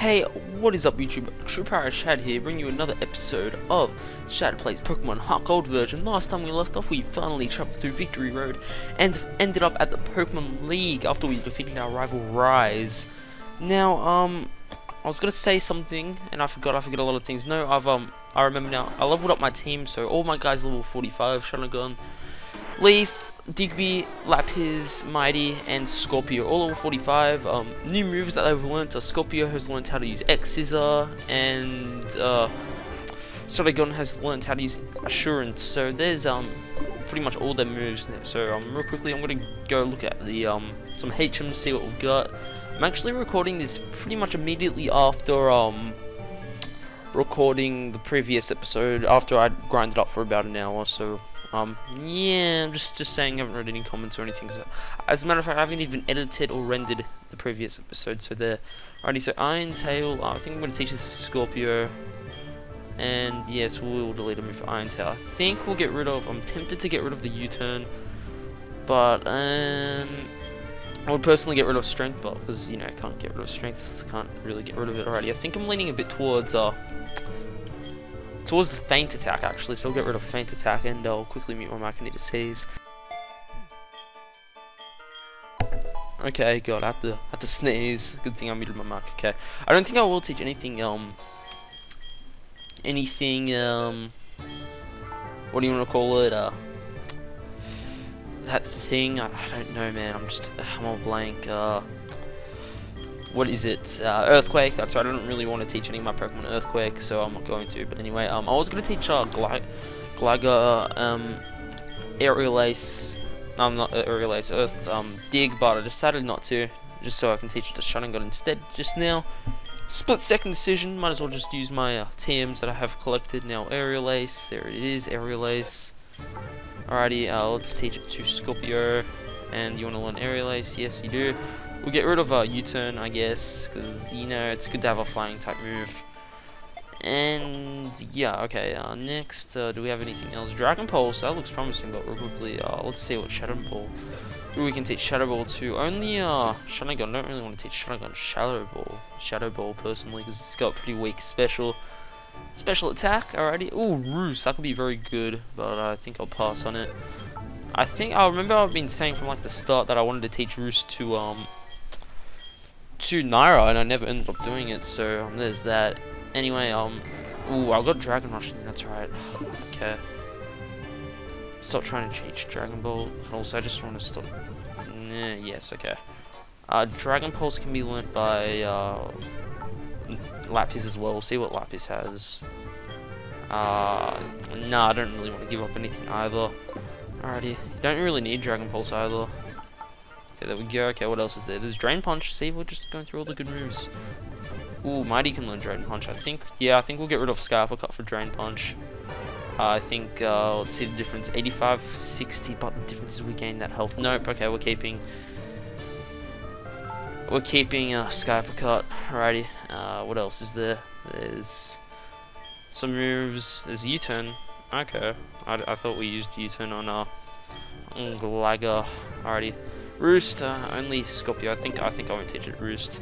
Hey, what is up YouTube? TruePyroShad here, bringing you another episode of Shad Plays Pokemon HeartGold version. Last time we left off, we finally traveled through Victory Road and ended up at the Pokemon League after we defeated our rival Rise. Now, I was gonna say something and I forgot a lot of things. No, I remember now. I leveled up my team, so all my guys are level 45, Shanagon, Leaf, Digby, Lapis, Mighty, and Scorpio, all level 45. New moves that they've learnt are Scorpio has learnt how to use X-Scissor, and Shanagon has learnt how to use Assurance. So there's pretty much all their moves. So real quickly, I'm gonna go look at the some HMs, see what we've got. I'm actually recording this pretty much immediately after recording the previous episode, after I grinded up for about an hour. So yeah, I'm just saying, I haven't read any comments or anything. So, as a matter of fact, I haven't even edited or rendered the previous episode. So there. Alrighty, so Iron Tail. I think I'm going to teach this to Scorpio. And yes, we'll delete him for Iron Tail. I think we'll get rid of. I'm tempted to get rid of the U-turn, but I would personally get rid of Strength, but because you know I can't get rid of Strength, can't really get rid of it already. I think I'm leaning a bit towards the Feint Attack actually, so I'll get rid of Feint Attack and I'll quickly mute my mic. I need to seize. Okay, God, I have to sneeze. Good thing I muted my mic. Okay, I don't think I will teach anything. What do you want to call it? That thing. I don't know, man. I'm all blank. What is it? Earthquake. That's right. I don't really want to teach any of my Pokemon Earthquake, so I'm not going to. But anyway, I was going to teach Glaga, Aerial Ace. No, I'm not Aerial Ace. Earth Dig, but I decided not to, just so I can teach it to Sharingan instead. Just now, split second decision. Might as well just use my TMs that I have collected now. Aerial Ace. There it is. Aerial Ace. Alrighty. Let's teach it to Scorpio. And you want to learn Aerial Ace? Yes, you do. We'll get rid of U-turn, I guess, because, you know, it's good to have a flying type move. And, yeah, okay, next, do we have anything else? Dragon Pulse, that looks promising, but real quickly, let's see what Shadow Ball. Who we can teach Shadow Ball to. Only, Sharingan, I don't really want to teach Sharingan Shadow Ball, personally, because it's got pretty weak special attack, alrighty. Ooh, Roost, that could be very good, but I think I'll pass on it. I remember I've been saying from, like, the start that I wanted to teach Roost to Naira, and I never ended up doing it, so there's that. Anyway, ooh, I got Dragon Rush, that's right. Okay. Stop trying to teach Dragon Ball, and also I just want to stop. Yes, okay. Dragon Pulse can be learnt by Lapis as well. We'll see what Lapis has. Nah, I don't really want to give up anything either. Alrighty, you don't really need Dragon Pulse either. Okay, there we go. Okay, what else is there? There's Drain Punch. See, we're just going through all the good moves. Ooh, Mighty can learn Drain Punch, I think. Yeah, I think we'll get rid of Sky Uppercut for Drain Punch. I think, let's see the difference. 85, 60, but the difference is we gain that health. Nope, okay, we're keeping Sky Uppercut. Alrighty, what else is there? There's some moves. There's U-turn. Okay, I thought we used U-turn on Glaga. Alrighty. Roost, only Scorpio. I think I won't teach it Roost.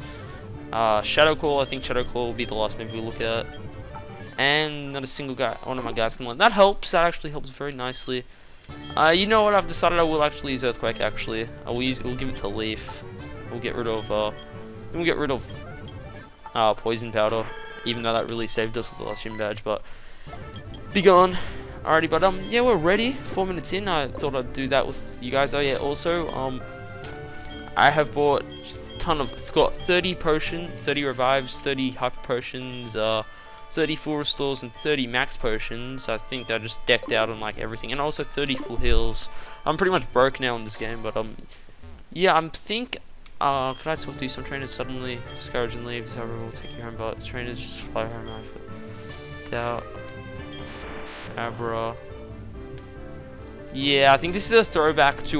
Shadow Claw, I think Shadow Claw will be the last move we look at. And not a single guy, one of my guys can learn. That helps, that actually helps very nicely. You know what, I've decided I will actually use Earthquake actually. We'll give it to Leaf. We'll get rid of Poison Powder, even though that really saved us with the last gym badge, but be gone. Alrighty, but yeah, we're ready. 4 minutes in, I thought I'd do that with you guys. Oh yeah, also, I have bought I've got 30 revives, 30 hyper potions, 30 full restores, and 30 max potions. I think I just decked out on like everything, and also 30 full heals. I'm pretty much broke now in this game, but yeah, could I talk to you? Some trainers suddenly discourage and leave. However, will take you home, but trainers just fly home. Doubt. Abra. Yeah, I think this is a throwback to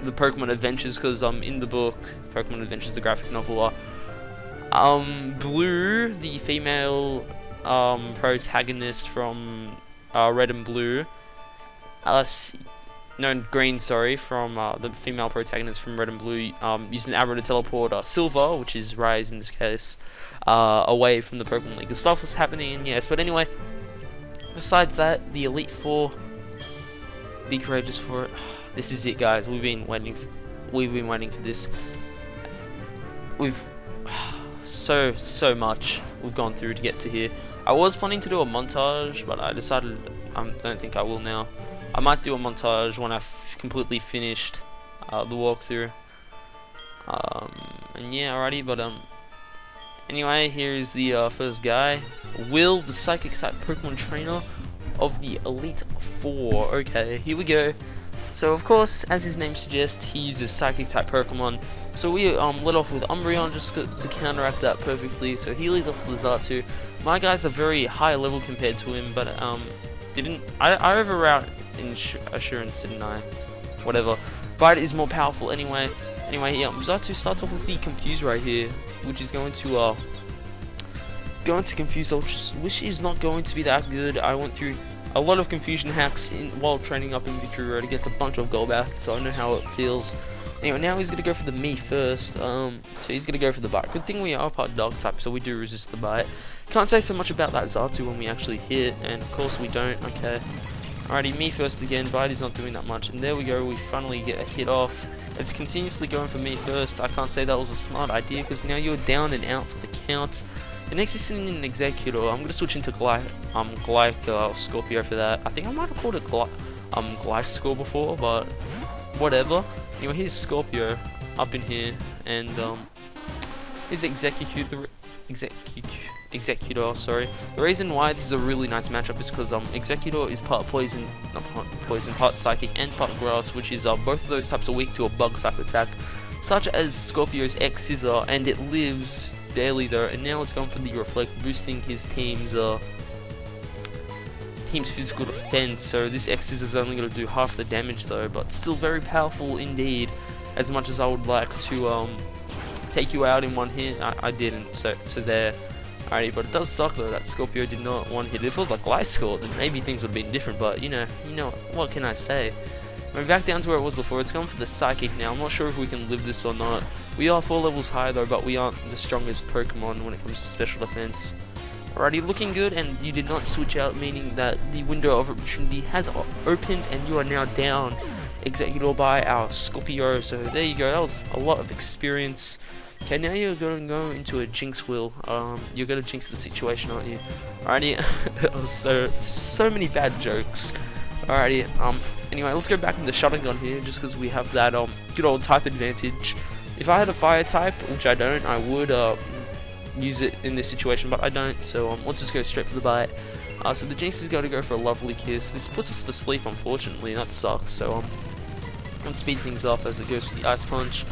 the Pokemon Adventures, because in the book Pokemon Adventures, the graphic novel, Blue, the female protagonist from Red and Blue, no, green, sorry, from the female protagonist from Red and Blue, using the arrow to teleport Silver, which is Rise in this case, away from the Pokemon League. The stuff was happening, and yes, but anyway, besides that, the Elite Four, be courageous for it. This is it, guys. We've been waiting for this. We've so much we've gone through to get to here. I was planning to do a montage, but I decided I don't think I will now. I might do a montage when I've completely finished the walkthrough. And yeah, alrighty, but anyway, here is the first guy, Will, the Psychic type Pokemon trainer of the Elite Four. Okay, here we go. So of course, as his name suggests, he uses Psychic type Pokemon. So we let off with Umbreon just to counteract that perfectly. So he leads off with Xatu. My guy's a very high level compared to him, but I overroute in Assurance, didn't I? Whatever. Bite is more powerful anyway. Anyway, yeah, Xatu starts off with the Confuse right here, which is going to confuse Ultra, which is not going to be that good. I went through a lot of confusion hacks while training up in Victory Road against a bunch of Golbats, so I know how it feels. Anyway, now he's gonna go for the Me first. So he's gonna go for the Bite. Good thing we are part Dog type, so we do resist the Bite. Can't say so much about that Xatu when we actually hit, and of course we don't. Okay. Alrighty, Me first again. Bite is not doing that much, and there we go. We finally get a hit off. It's continuously going for Me first. I can't say that was a smart idea because now you're down and out for the count. The next is sitting in an Executor. I'm gonna switch into Scorpio for that. I think I might have called it Gliscor before, but whatever. Anyway, here's Scorpio up in here, and his Executor. Sorry. The reason why this is a really nice matchup is because Executor is part poison, part psychic, and part grass, which is both of those types are weak to a bug type attack, such as Scorpio's X Scissor, and it lives barely though. And now it's going for the Reflect, boosting his team's physical defense. So this X Scissor is only going to do half the damage though, but still very powerful indeed. As much as I would like to take you out in one hit, I didn't. So there. Alrighty, but it does suck though that Scorpio did not one hit. If it was like Gliscor, then maybe things would have been different. But you know, what can I say? We're back down to where it was before. It's going for the Psychic now. I'm not sure if we can live this or not. We are 4 levels high though, but we aren't the strongest Pokemon when it comes to special defense. Alrighty, looking good, and you did not switch out, meaning that the window of opportunity has opened, and you are now down Executor by our Scorpio. So there you go. That was a lot of experience. Okay, now you're going to go into a Jinx wheel. You're going to jinx the situation, aren't you? Alrighty, that was so many bad jokes. Alrighty, anyway, let's go back into Shotgun here, just because we have that good old type advantage. If I had a Fire type, which I don't, I would use it in this situation, but I don't. So let's just go straight for the Bite. So the Jinx is going to go for a Lovely Kiss. This puts us to sleep, unfortunately. That sucks. So let's speed things up as it goes for the Ice Punch.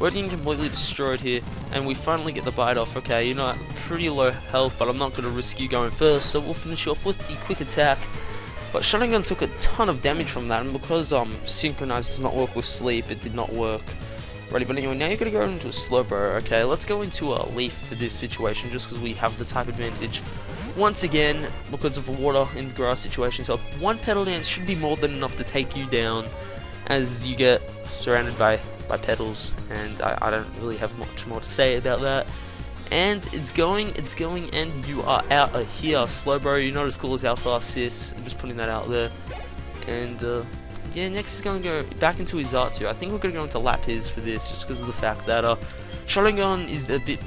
We're getting completely destroyed here, and we finally get the Bite off. Okay, you're not pretty low health, but I'm not going to risk you going first, so we'll finish you off with the Quick Attack. But Shotgun took a ton of damage from that, and because Synchronize does not work with Sleep, it did not work. Ready, but anyway, now you're going to go into a Slowbro. Okay, let's go into a Leaf for this situation, just because we have the type advantage. Once again, because of a water and grass situation, so one Petal Dance should be more than enough to take you down, as you get surrounded by petals, and I don't really have much more to say about that. And it's going, and you are out of here. Slowbro, you're not as cool as Alpha Sis. I'm just putting that out there. And yeah, next is going to go back into his Xatu. I think we're going to go into Lapis for this, just because of the fact that Shotgun is a bit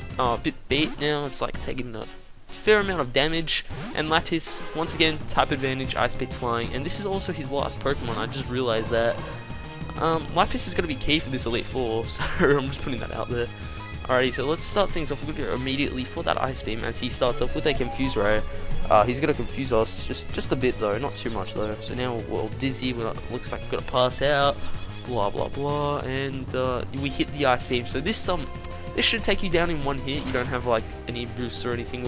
beat now. It's like taking a fair amount of damage, and Lapis, once again, type advantage, Ice Speed Flying, and this is also his last Pokemon. I just realized that. Lapis is going to be key for this Elite Four, so I'm just putting that out there. Alrighty, so let's start things off. We're going to go immediately for that Ice Beam as he starts off with a Confuse Ray. He's going to confuse us just a bit though, not too much though. So now we're dizzy, looks like we're going to pass out, blah blah blah, and we hit the Ice Beam. So this should take you down in one hit. You don't have like any boosts or anything,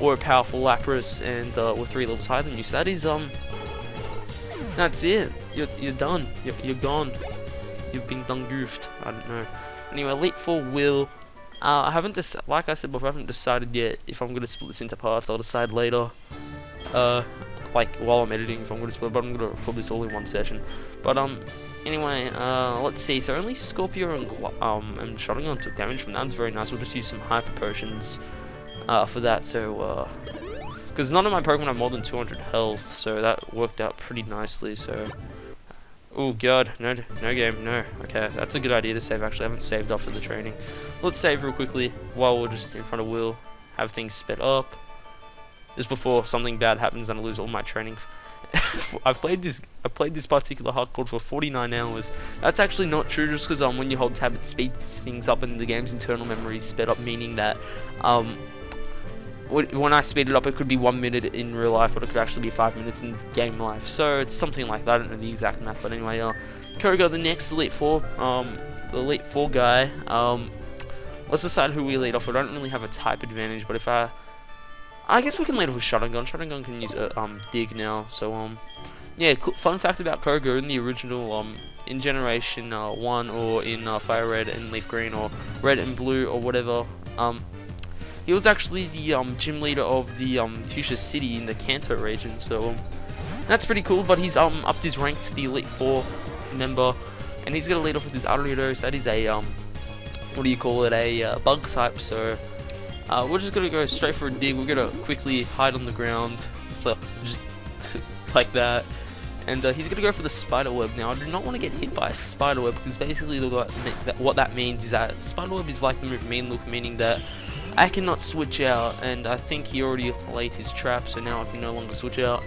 or a powerful Lapras, and we're 3 levels higher than you. So that is that's it. You're done. You're gone. You've been done goofed. I don't know. Anyway, Elite Four will. I haven't like I said before, I haven't decided yet if I'm gonna split this into parts. I'll decide later. like while I'm editing if I'm gonna split, but I'm gonna put this all in one session. But anyway, let's see. So only Scorpio and Shotgun took damage from that. That's very nice. We'll just use some hyper potions for that. So because none of my Pokemon have more than 200 health, so that worked out pretty nicely. So oh god, no game, no. Okay, that's a good idea to save. Actually, I haven't saved after the training. Let's save real quickly while we're just in front of Will. Have things sped up. Just before something bad happens and I lose all my training. I played this particular HeartGold for 49 hours. That's actually not true, just because when you hold tab it speeds things up and the game's internal memory is sped up, meaning that when I speed it up it could be 1 minute in real life, but it could actually be 5 minutes in game life. So it's something like that. I don't know the exact math, but anyway, Koga, the next Elite 4 guy. Let's decide who we lead off. I don't really have a type advantage, but if I guess we can lead off with Shotgun. Shotgun can use Dig now. So yeah. Fun fact about Koga: in the original in Generation 1 or in Fire Red and Leaf Green or Red and Blue or whatever, he was actually the gym leader of the Fuchsia City in the Kanto region. So that's pretty cool. But he's upped his rank to the Elite 4 member, and he's gonna lead off with his Ariados. That is a what do you call it? A bug type. So we're just gonna go straight for a dig. We're gonna quickly hide on the ground, just like that. And he's gonna go for the spider web. Now I do not want to get hit by a spider web, because basically what that means is that spider web is like the move Mean Look, meaning that I cannot switch out, and I think he already laid his trap, so now I can no longer switch out.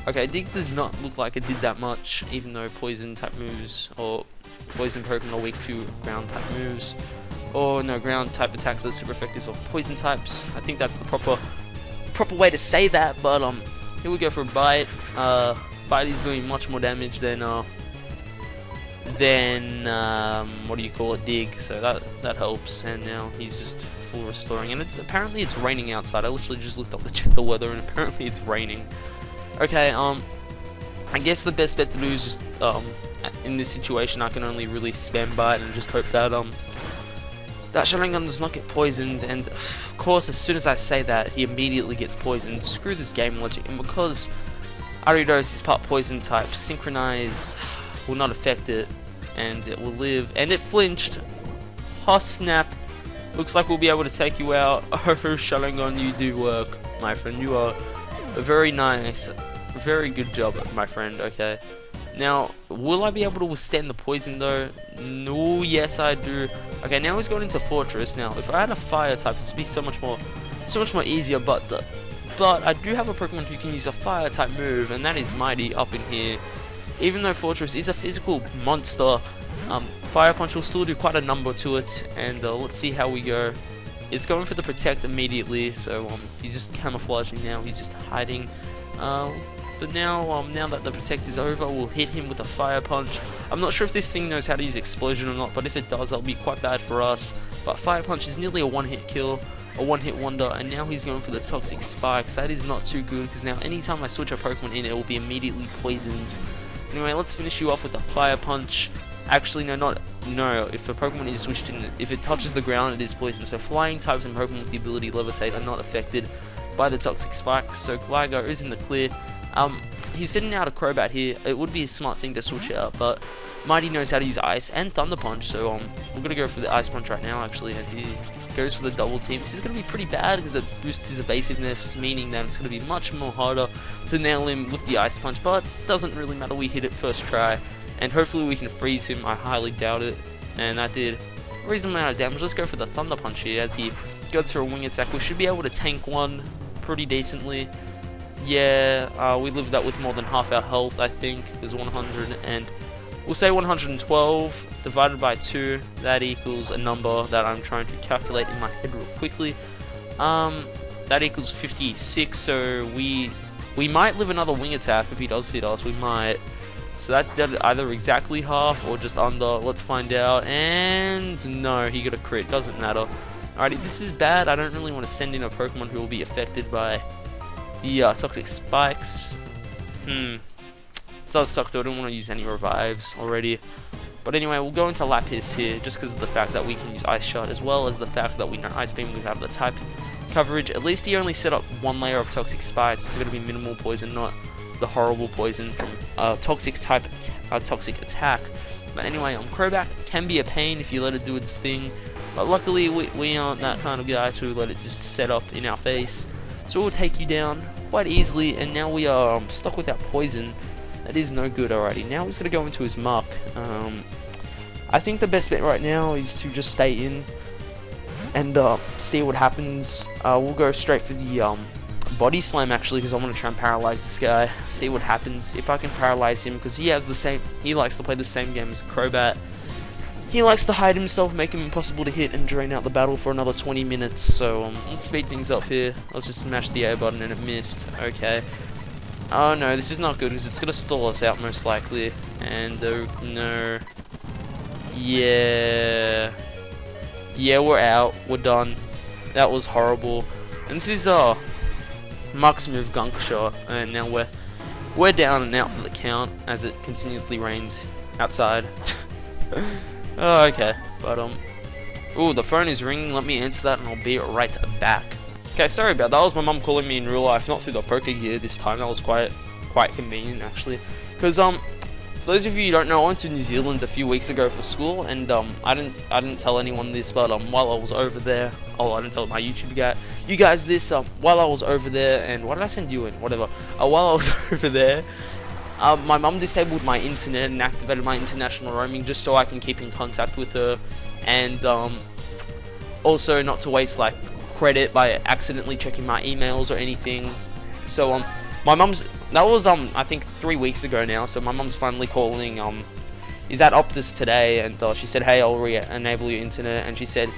Okay, Dig does not look like it did that much, even though poison type moves or poison Pokemon are weak to ground type moves. Or no, ground type attacks are super effective for poison types. I think that's the proper way to say that. But here we go for a bite. Bite is doing much more damage than what do you call it, Dig. So that helps. And now he's just full restoring. And apparently it's raining outside. I literally just looked up to check the weather, and apparently it's raining. Okay. I guess the best bet to do is just in this situation I can only really spam bite and just hope that that Sharingan does not get poisoned. And of course, as soon as I say that, he immediately gets poisoned. Screw this game logic. And because Ariados is part poison type, Synchronize will not affect it, and it will live. And it flinched. Oh snap! Looks like we'll be able to take you out. Oh Sharingan, you do work, my friend. You are very nice. Very good job, my friend. Okay. Now, will I be able to withstand the poison though? No, yes I do. Okay, now he's going into Fortress. Now, if I had a fire type, this would be so much more easier. But I do have a Pokemon who can use a fire type move, and that is Mighty up in here. Even though Fortress is a physical monster, Fire Punch will still do quite a number to it. And let's see how we go. It's going for the Protect immediately, so he's just camouflaging now. He's just hiding. But now that the Protect is over, we'll hit him with a Fire Punch. I'm not sure if this thing knows how to use Explosion or not, but if it does, that'll be quite bad for us. But Fire Punch is nearly a one-hit kill, a one-hit wonder, and now he's going for the Toxic Spikes. That is not too good, because now anytime I switch a Pokemon in, it will be immediately poisoned. Anyway, let's finish you off with a Fire Punch. Actually, no, if a Pokemon is switched in, if it touches the ground, it is poisoned. So flying types and Pokemon with the ability Levitate are not affected by the Toxic Spikes. So Gligar is in the clear. He's sitting out a Crobat here. It would be a smart thing to switch out, but Mighty knows how to use Ice and Thunder Punch, so we're gonna go for the Ice Punch right now actually, and he goes for the double team. This is gonna be pretty bad because it boosts his evasiveness, meaning that it's gonna be much more harder to nail him with the Ice Punch, but doesn't really matter, we hit it first try, and hopefully we can freeze him. I highly doubt it, and that did a reasonable amount of damage. Let's go for the Thunder Punch here as he goes for a wing attack. We should be able to tank one pretty decently. Yeah, we lived that with more than half our health, I think. Is 100, and we'll say 112 divided by 2. That equals a number that I'm trying to calculate in my head real quickly. That equals 56. So we might live another wing attack if he does hit us. We might. So that did either exactly half or just under. Let's find out. And no, he got a crit. Doesn't matter. Alrighty, this is bad. I don't really want to send in a Pokemon who will be affected by the Toxic Spikes. It does suck though. I don't want to use any revives already. But anyway, we'll go into Lapis here just because of the fact that we can use Ice Shot, as well as the fact that we know Ice Beam, we have the type coverage. At least he only set up one layer of Toxic Spikes. It's going to be minimal poison, not the horrible poison from a toxic attack. But anyway, Crobat can be a pain if you let it do its thing, but luckily we aren't that kind of guy to let it just set up in our face, so it will take you down quite easily. And now we are stuck with our poison. That is no good. Alrighty, now he's gonna go into his muck. I think the best bet right now is to just stay in and see what happens. We'll go straight for the body slam actually, because I want to try and paralyze this guy. See what happens if I can paralyze him, because he likes to play the same game as Crobat. He likes to hide himself, make him impossible to hit, and drain out the battle for another 20 minutes. So let's speed things up here. Let's just smash the A button and it missed. Okay. Oh no, this is not good, because it's gonna stall us out most likely. And no. Yeah, we're out. We're done. That was horrible. And this is Muck's move, Gunk Shot, and now we're down and out for the count as it continuously rains outside. Oh, okay, but ooh, the phone is ringing. Let me answer that, and I'll be right back. Okay, sorry about that. That was my mum calling me in real life, not through the poker gear this time. That was quite convenient actually, because for those of you who don't know, I went to New Zealand a few weeks ago for school, and I didn't tell anyone this, but while I was over there, I didn't tell my YouTube you guys this, while I was over there, and what did I send you in? Whatever. While I was over there, my mum disabled my internet and activated my international roaming just so I can keep in contact with her, and also not to waste like credit by accidentally checking my emails or anything. So my mum's, that was I think 3 weeks ago now, so my mum's finally calling is at Optus today, and she said, hey, I'll re-enable your internet, and she said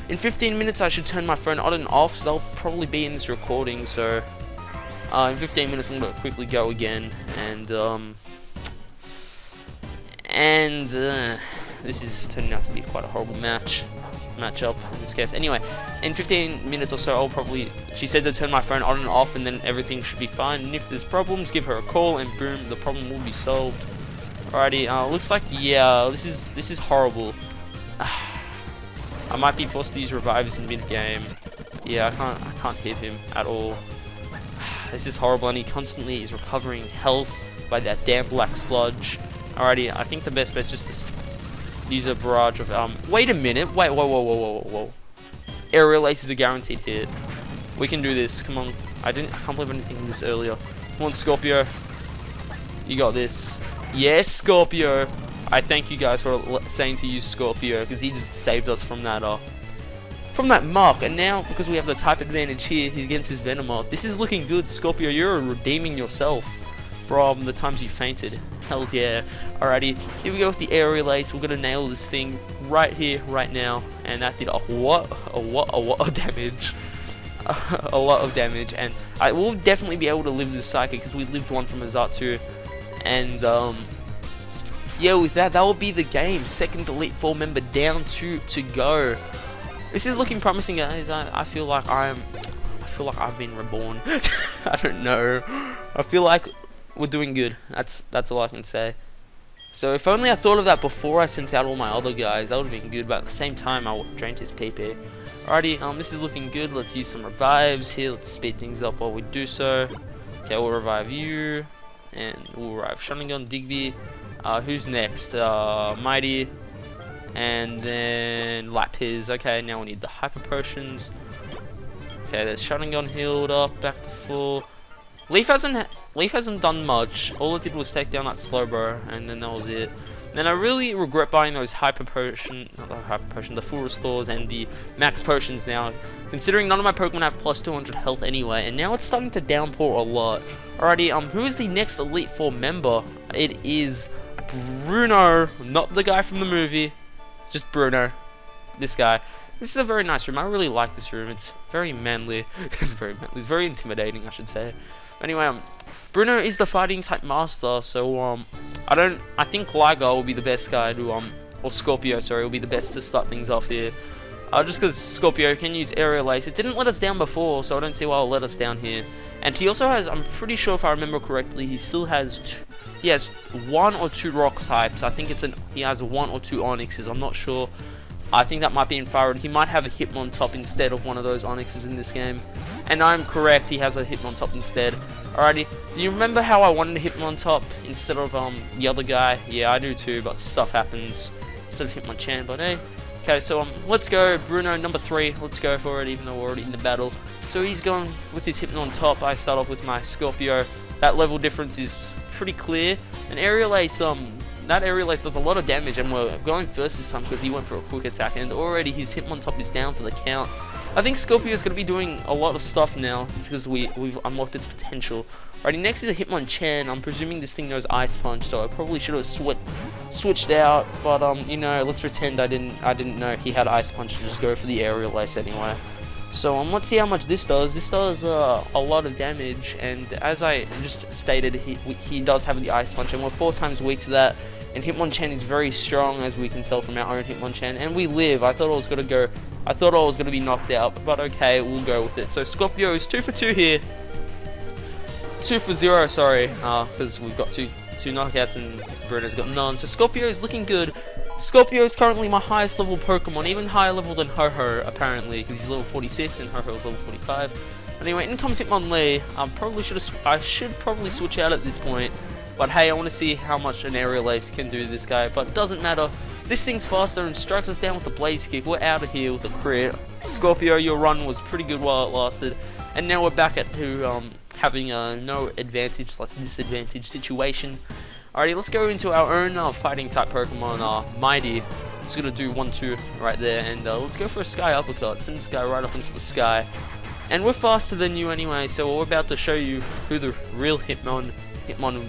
in 15 minutes I should turn my phone on and off, so they'll probably be in this recording. So in 15 minutes I'm gonna quickly go again, and this is turning out to be quite a horrible matchup in this case. Anyway, in 15 minutes or so, she said to turn my phone on and off, and then everything should be fine. And if there's problems, give her a call, and boom, the problem will be solved. Alrighty, looks like, yeah, this is horrible. I might be forced to use revives in mid-game. Yeah, I can't hit him at all. This is horrible, and he constantly is recovering health by that damn black sludge. Alrighty, I think the best bet is just to use a barrage of wait a minute, whoa. Aerial Ace is a guaranteed hit. We can do this. Come on. I can't believe I didn't think of this earlier. Come on, Scorpio. You got this. Yes, Scorpio. I thank you guys for saying to use Scorpio, because he just saved us from that mark. And now, because we have the type advantage here against his Venomoth, this is looking good. Scorpio, you're redeeming yourself from the times you fainted. Hells yeah. Alrighty, here we go with the Aerial Ace. We're gonna nail this thing right here, right now. And that did a lot of damage. A lot of damage. And I will definitely be able to live this Psychic, because we lived one from Azatu. And yeah, with that will be the game. Second Elite Four member down to go. This is looking promising, guys. I feel like I've been reborn. I don't know. I feel like we're doing good. That's all I can say. So if only I thought of that before I sent out all my other guys, that would have been good. But at the same time, I drained his PP. Alrighty, this is looking good. Let's use some revives here. Let's speed things up while we do so. Okay, we'll revive you, and we'll revive Sharingan, Digby. Who's next? Mighty, and then Lapis. Okay, now we need the Hyper Potions. Okay, there's Sharingan healed up, back to full. Leaf hasn't done much. All it did was take down that Slowbro, and then that was it. Then I really regret buying those the full restores and the max potions now, considering none of my Pokemon have plus 200 health anyway, and now it's starting to downpour a lot. Alrighty, who is the next Elite Four member? It is Bruno, not the guy from the movie, just Bruno. This guy. This is a very nice room. I really like this room. It's very manly. It's very intimidating, I should say. Anyway, Bruno is the fighting type master, so I think Liger will be the best guy to or Scorpio, sorry, will be the best to start things off here. Just because Scorpio can use Aerial Ace. It didn't let us down before, so I don't see why it'll let us down here. And he also has, I'm pretty sure if I remember correctly, he still has he has 1 or 2 rock types. I think he has 1 or 2 Onyxes. I'm not sure. I think that might be in Fire. He might have a Hitmontop instead of one of those Onyxes in this game. And I'm correct, he has a Hitmontop instead. Alrighty, do you remember how I wanted to hit him on top instead of the other guy? Yeah, I do too, but stuff happens. Instead of Hitmonchan, but hey. Okay, so let's go Bruno number 3. Let's go for it, even though we're already in the battle. So he's going with his Hitmon on top. I start off with my Scorpio. That level difference is pretty clear. And Aerial Ace, that Aerial Ace does a lot of damage, and we're going first this time because he went for a quick attack, and already his Hitmon top is down for the count. I think Scorpio is going to be doing a lot of stuff now because we've unlocked its potential. Alrighty, next is a Hitmonchan. I'm presuming this thing knows Ice Punch, so I probably should have switched out. But you know, let's pretend I didn't know he had Ice Punch, and just go for the Aerial Ace anyway. So let's see how much this does. This does a lot of damage, and as I just stated, he does have the Ice Punch, and we're 4 times weak to that. And Hitmonchan is very strong, as we can tell from our own Hitmonchan, and we live. I thought I was gonna be knocked out, but okay, we'll go with it. So Scorpio is 2 for 2 here. 2 for 0, sorry, because we've got two knockouts and Bruno's got none. So Scorpio is looking good. Scorpio is currently my highest level Pokemon, even higher level than Ho-Ho, apparently, because he's level 46 and Ho-Ho is level 45. Anyway, in comes Hitmonlee. I should probably switch out at this point, but hey, I want to see how much an Aerial Ace can do to this guy, but it doesn't matter. This thing's faster and strikes us down with the Blaze Kick. We're out of here with a crit. Scorpio, your run was pretty good while it lasted, and now we're back to having a no advantage / disadvantage situation. Alrighty, let's go into our own fighting type Pokemon, Mighty. It's gonna do 1-2 right there, and let's go for a Sky Uppercut. Send this guy right up into the sky. And we're faster than you anyway, so we're about to show you who the real Hitmon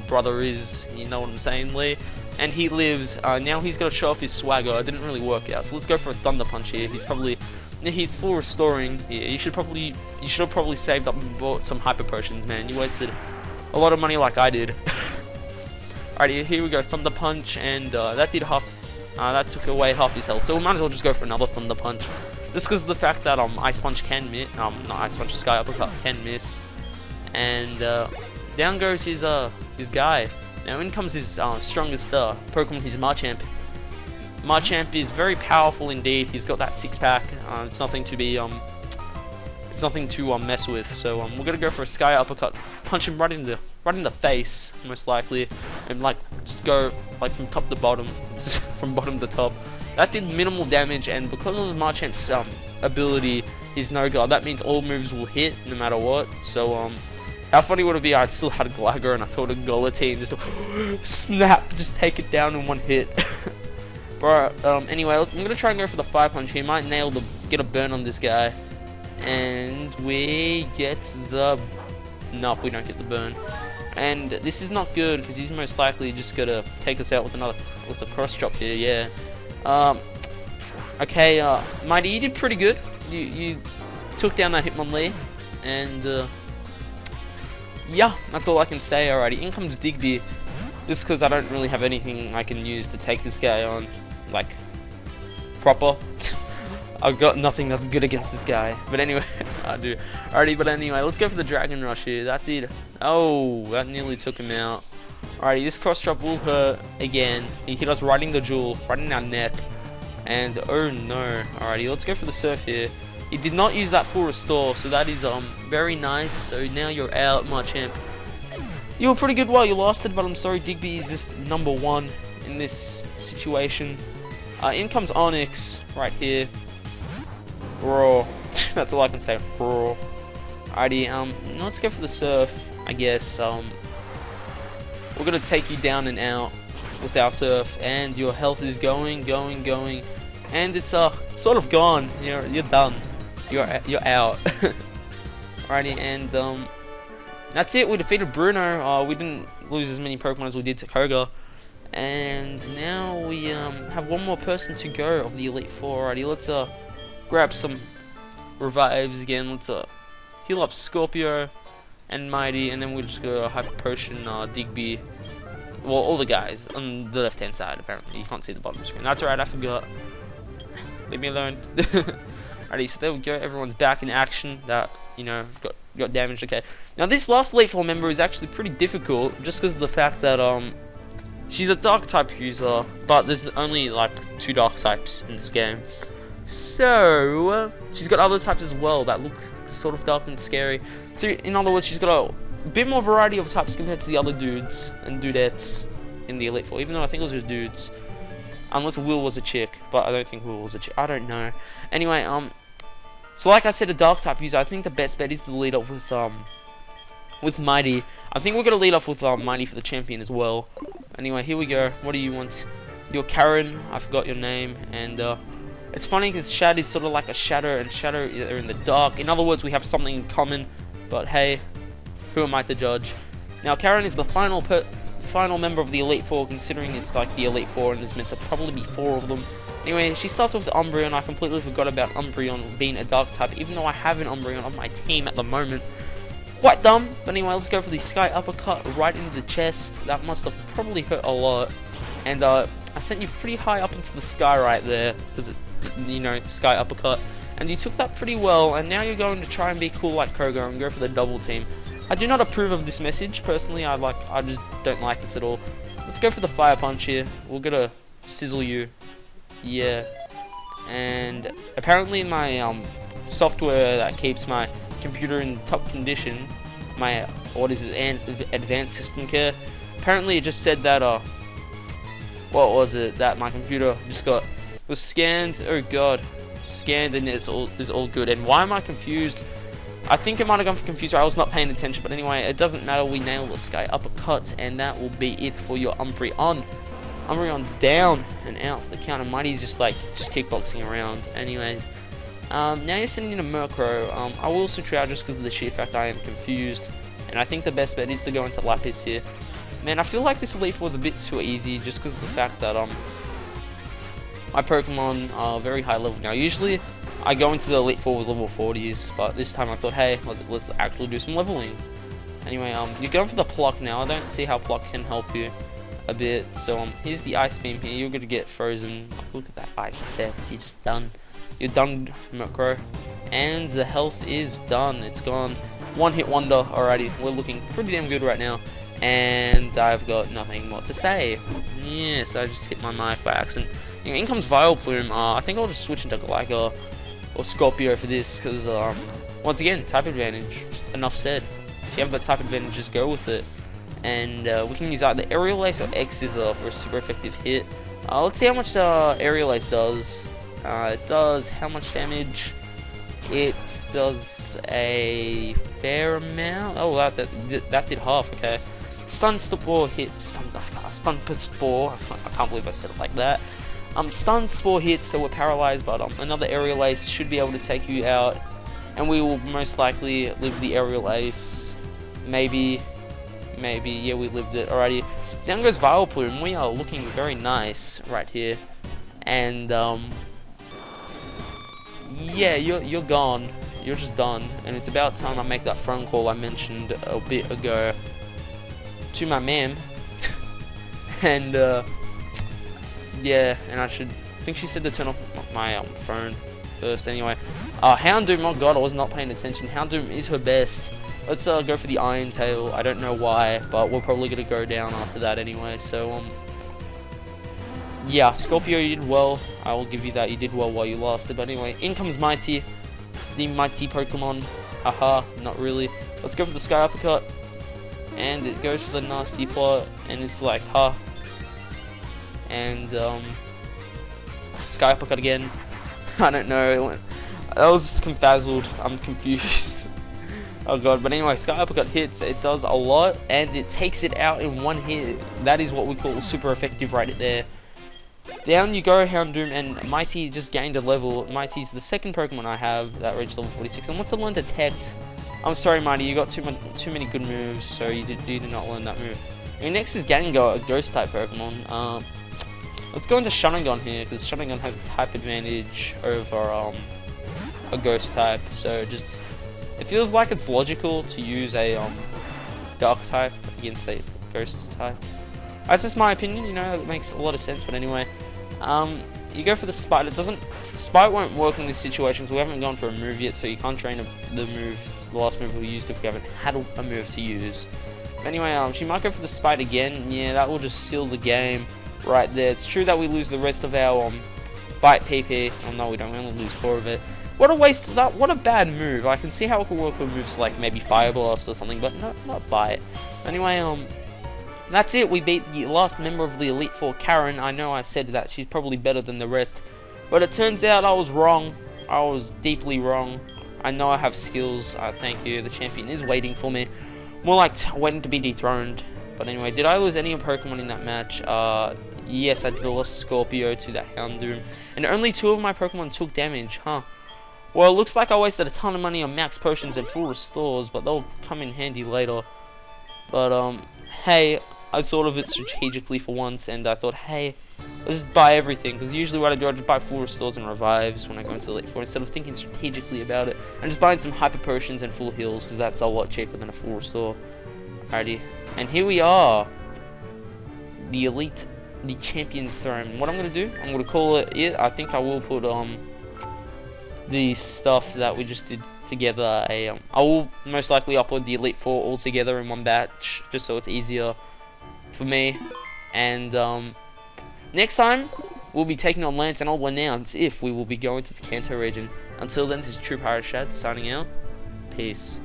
brother is. You know what I'm saying, Lee? And he lives. Now he's got to show off his swagger. It didn't really work out, so let's go for a Thunder Punch here. He's full restoring. Yeah, you should have probably saved up and bought some Hyper Potions, man. You wasted a lot of money like I did. Alrighty, here we go, Thunder Punch, and that took away half his health. So we might as well just go for another Thunder Punch, just because of the fact that Ice Punch can miss, not Ice Punch, Sky Uppercut can miss, and down goes his guy. Now in comes his strongest Pokemon, his Machamp. Machamp is very powerful indeed. He's got that 6-pack. It's nothing to mess with. So we're gonna go for a Sky Uppercut, punch him right in the face, most likely, and just go from top to bottom, from bottom to top. That did minimal damage, and because of Machamp's ability, his No Guard, that means all moves will hit no matter what. So how funny would it be? I'd still had a Gligar and I told a Golotine just to snap, just take it down in one hit. But anyway, I'm gonna try and go for the Fire Punch. He might get a burn on this guy, and we get the. Nope, we don't get the burn. And this is not good because he's most likely just gonna take us out with a cross drop here. Yeah. Okay. Mighty, you did pretty good. You took down that Hitmonlee, and yeah, that's all I can say. Alrighty, in comes Digby. Just because I don't really have anything I can use to take this guy on, proper. I've got nothing that's good against this guy. But anyway, I do. Alrighty, but anyway, let's go for the Dragon Rush here. That nearly took him out. Alrighty, this cross drop will hurt again. He hit us right in the jewel, right in our neck. And oh no. Alrighty, let's go for the Surf here. He did not use that full restore, so that is very nice. So now you're out, Machamp. You were pretty good while you lasted, but I'm sorry, Digby is just number 1 in this situation. In comes Onyx right here. Raw. That's all I can say. Raw. Alrighty, let's go for the Surf, I guess. We're gonna take you down and out with our Surf, and your health is going, and it's sort of gone. You're done. You're out. Alrighty, and that's it. We defeated Bruno. We didn't lose as many Pokemon as we did to Koga. And now we have one more person to go of the Elite Four. Alrighty, let's grab some revives again. Let's heal up Scorpio and Mighty, and then we'll just go Hyper Potion Digby. Well, all the guys on the left-hand side. Apparently, you can't see the bottom of the screen. That's alright. I forgot. Leave me alone. Alrighty, so there we go. Everyone's back in action. That got damaged. Okay. Now this last Elite Four member is actually pretty difficult, just because of the fact that she's a Dark type user, but there's only 2 Dark types in this game. So she's got other types as well that look sort of dark and scary. So in other words, she's got a bit more variety of types compared to the other dudes and dudettes in the Elite Four, even though I think it was just dudes. Unless Will was a chick, but I don't think Will was a chick. I don't know. Anyway, so like I said, a dark type user, I think the best bet is to lead off with Mighty. I think we're gonna lead off with Mighty for the champion as well. Anyway, here we go. What do you want? You're Karen. I forgot your name. And it's funny because Shad is sort of like a shadow, and shadow are in the dark. In other words, we have something in common. But hey, who am I to judge? Now, Karen is the final member of the Elite Four, considering it's like the Elite Four, and there's meant to probably be 4 of them. Anyway, she starts off with Umbreon. I completely forgot about Umbreon being a dark type, even though I have an Umbreon on my team at the moment. Quite dumb, but anyway, let's go for the Sky Uppercut right into the chest. That must have probably hurt a lot. And I sent you pretty high up into the sky right there, because, you know, Sky Uppercut. And you took that pretty well, and now you're going to try and be cool like Koga and go for the double team. I do not approve of this message, personally. I just don't like this at all. Let's go for the Fire Punch here. We're gonna sizzle you. Yeah. And apparently in my software that keeps my computer in top condition, my advanced system care, apparently it just said that what was it, that my computer just was scanned. Oh god, scanned, and it's all good. And why am I confused? I think it might have gone confused, or I was not paying attention, but anyway, it doesn't matter. We nailed the Sky Uppercut, and that will be it for your Umbreon. Umbreon's down and out for the count, and Mighty's just kickboxing around. Anyways, now you're sending in a Murkrow. I will switch out just because of the sheer fact I am confused, and I think the best bet is to go into Lapis here. Man, I feel like this Elite Four is a bit too easy just because of the fact that my Pokemon are very high level now. Usually I go into the Elite Four with level 40s, but this time I thought, hey, let's actually do some leveling. Anyway, you're going for the Pluck now. I don't see how Pluck can help you a bit. So here's the Ice Beam here. You're gonna get frozen. Look at that ice effect. You're just done. You're done, Murkrow. And the health is done. It's gone. One hit wonder already. We're looking pretty damn good right now. And I've got nothing more to say. Yes, I just hit my mic by accident. Anyway, in comes Vileplume. I think I'll just switch into Glyco or Scorpio for this, because once again, type advantage. Just enough said. If you have the type advantage, just go with it. And we can use either Aerial Ace or X Scissor for a super effective hit. Let's see how much Aerial Ace does. It does how much damage? It does a fair amount. Oh, that did half. Okay. Stun Spore hits. Stun Spore. I can't believe I said it like that. Stun Spore hits, so we're paralyzed, but another Aerial Ace should be able to take you out, and we will most likely live the Aerial Ace. Maybe, yeah, we lived it. Alrighty, down goes Vileplume. We are looking very nice right here, and yeah, you're gone. You're just done, and it's about time I make that phone call I mentioned a bit ago to my ma'am, and yeah, and I think she said to turn off my phone first. Anyway, Houndoom, oh god, I was not paying attention. Houndoom is her best. Let's go for the Iron Tail. I don't know why, but we're probably gonna go down after that anyway. So yeah, Scorpio, you did well. I will give you that. You did well while you lasted. But anyway, in comes Mighty, the mighty Pokemon. Haha, not really. Let's go for the Sky Uppercut, and it goes for the nasty plot, and it's like, huh. And Sky Uppercut again. I don't know. That was confuzzled. I'm confused. Oh god. But anyway, Sky Uppercut hits. It does a lot, and it takes it out in one hit. That is what we call super effective right there. Down you go, Houndoom, and Mighty just gained a level. Mighty's the second Pokemon I have that reached level 46. And what's to learn Detect? I'm sorry, Mighty. You got too many good moves, so you did not learn that move. And next is Gengar, a Ghost type Pokemon. Let's go into Sharingan here, because Sharingan has a type advantage over a Ghost type. So just, it feels like it's logical to use a Dark type against a Ghost type. That's just my opinion, you know, it makes a lot of sense. But anyway, you go for the Spite. Spite won't work in this situation, because we haven't gone for a move yet, so you can't train the last move we used if we haven't had a move to use. But anyway, she might go for the Spite again. Yeah, that will just seal the game right there. It's true that we lose the rest of our Bite PP. Oh no, we don't. We only lose 4 of it. What a waste of that. What a bad move. I can see how it could work with moves like maybe Fire Blast or something, but not Bite. Anyway, that's it. We beat the last member of the Elite Four, Karen. I know I said that she's probably better than the rest, but it turns out I was wrong. I was deeply wrong. I know I have skills. Thank you. The champion is waiting for me. More like waiting to be dethroned. But anyway, did I lose any Pokemon in that match? Yes, I did. I lost Scorpio to that Houndoom. And only 2 of my Pokemon took damage, huh? Well, it looks like I wasted a ton of money on max potions and full restores, but they'll come in handy later. But, hey, I thought of it strategically for once, and I thought, hey, let's just buy everything, because usually what I do, I just buy full restores and revives when I go into the Elite Four, instead of thinking strategically about it. I'm just buying some hyper potions and full heals, because that's a lot cheaper than a full restore. Alrighty, and here we are, the Champion's Throne. What I'm going to do, I'm going to call it, I think I will put, the stuff that we just did together, I will most likely upload the Elite Four all together in one batch, just so it's easier for me. And next time we'll be taking on Lance, and I'll announce if we will be going to the Kanto region. Until then, this is TruePyroShad signing out. Peace.